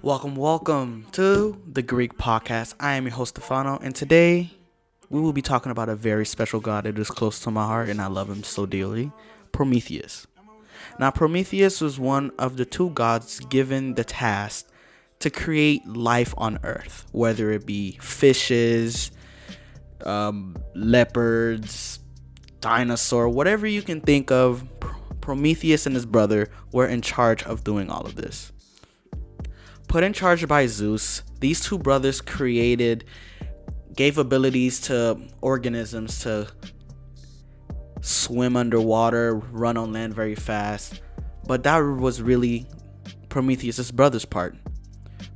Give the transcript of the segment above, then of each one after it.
Welcome to the Greek podcast. I am your host Stefano, and today we will be talking about a very special god that is close to my heart, and I love him so dearly, Prometheus. Now, Prometheus was one of the two gods given the task to create life on Earth, whether it be fishes, leopards, dinosaur, whatever you can think of. Prometheus and his brother were in charge of doing all of this. Put in charge by Zeus, these two brothers gave abilities to organisms to swim underwater, run on land very fast. But that was really Prometheus' brother's part.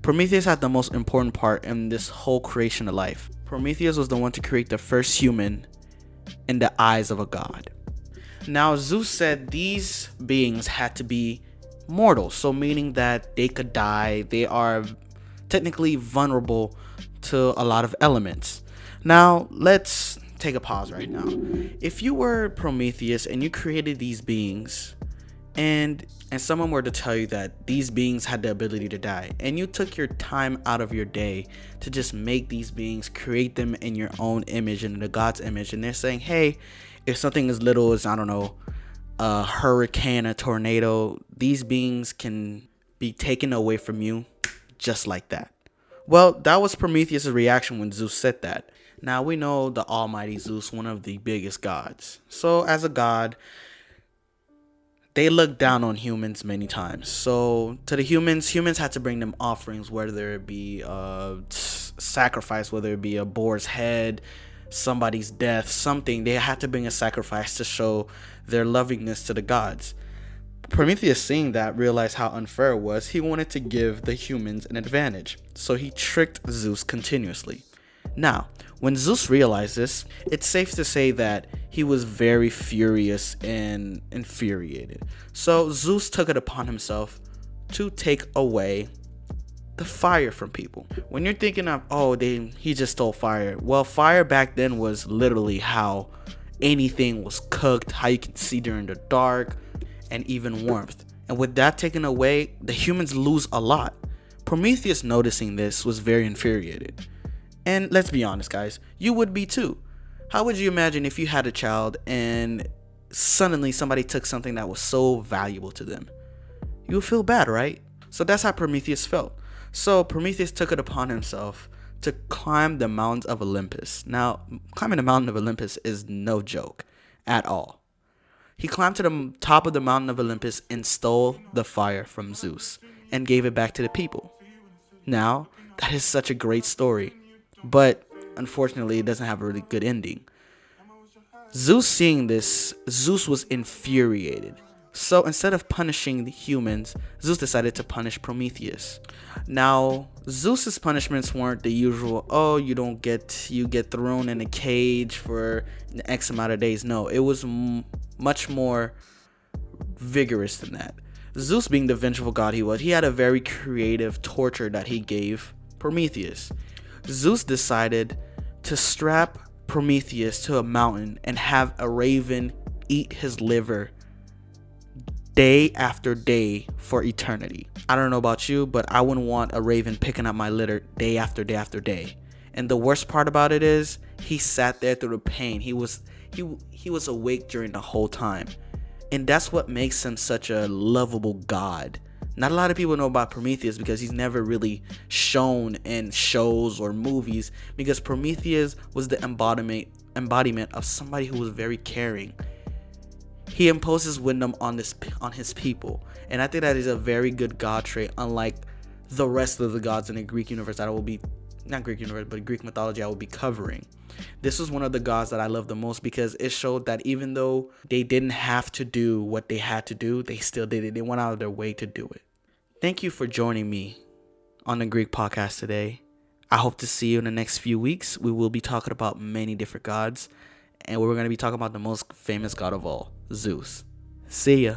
Prometheus had the most important part in this whole creation of life. Prometheus was the one to create the first human in the eyes of a god. Now, Zeus said these beings had to be mortal, so meaning that they could die. They are technically vulnerable to a lot of elements. Now, let's take a pause right now. If you were Prometheus and you created these beings, and someone were to tell you that these beings had the ability to die, and you took your time out of your day to just make these beings, create them in your own image and in the God's image, and they're saying, hey, if something as little as, I don't know, a hurricane, a tornado, these beings can be taken away from you just like that. Well, that was Prometheus' reaction when Zeus said that. Now, we know the almighty Zeus, one of the biggest gods. So, as a god, they looked down on humans many times. So, to the humans had to bring them offerings, whether it be a sacrifice, whether it be a boar's head, somebody's death, something. They had to bring a sacrifice to show their lovingness to the gods. Prometheus, seeing that, realized how unfair it was. He wanted to give the humans an advantage, so he tricked Zeus continuously. Now, when Zeus realized this, it's safe to say that he was very furious and infuriated. So Zeus took it upon himself to take away the fire from people. When you're thinking of, he just stole fire. Well, fire back then was literally how anything was cooked, how you could see during the dark, and even warmth. And with that taken away, the humans lose a lot. Prometheus, noticing this, was very infuriated. And let's be honest, guys, you would be too. How would you imagine if you had a child and suddenly somebody took something that was so valuable to them? You would feel bad, right? So that's how Prometheus felt. So Prometheus took it upon himself to climb the mountains of Olympus. Now, climbing the mountain of Olympus is no joke at all. He climbed to the top of the mountain of Olympus and stole the fire from Zeus and gave it back to the people. Now, that is such a great story, but unfortunately, it doesn't have a really good ending. Zeus, seeing this, Zeus was infuriated. So instead of punishing the humans, Zeus decided to punish Prometheus. Now, Zeus's punishments weren't the usual, you get thrown in a cage for an X amount of days. No, it was much more vigorous than that. Zeus, being the vengeful god he was, he had a very creative torture that he gave Prometheus. Zeus decided to strap Prometheus to a mountain and have a raven eat his liver day after day for eternity. I don't know about you, but I wouldn't want a raven picking up my litter day after day after day. And the worst part about it is, he sat there through the pain. He was awake during the whole time. And that's what makes him such a lovable god. Not a lot of people know about Prometheus because he's never really shown in shows or movies, because Prometheus was the embodiment of somebody who was very caring. He imposes wisdom on his people, and I think that is a very good god trait, unlike the rest of the gods in the Greek universe that I will be, not Greek universe, but Greek mythology I will be covering. This was one of the gods that I love the most because it showed that even though they didn't have to do what they had to do, they still did it. They went out of their way to do it. Thank you for joining me on the Greek podcast today. I hope to see you in the next few weeks. We will be talking about many different gods, and we're going to be talking about the most famous god of all, Zeus. See ya.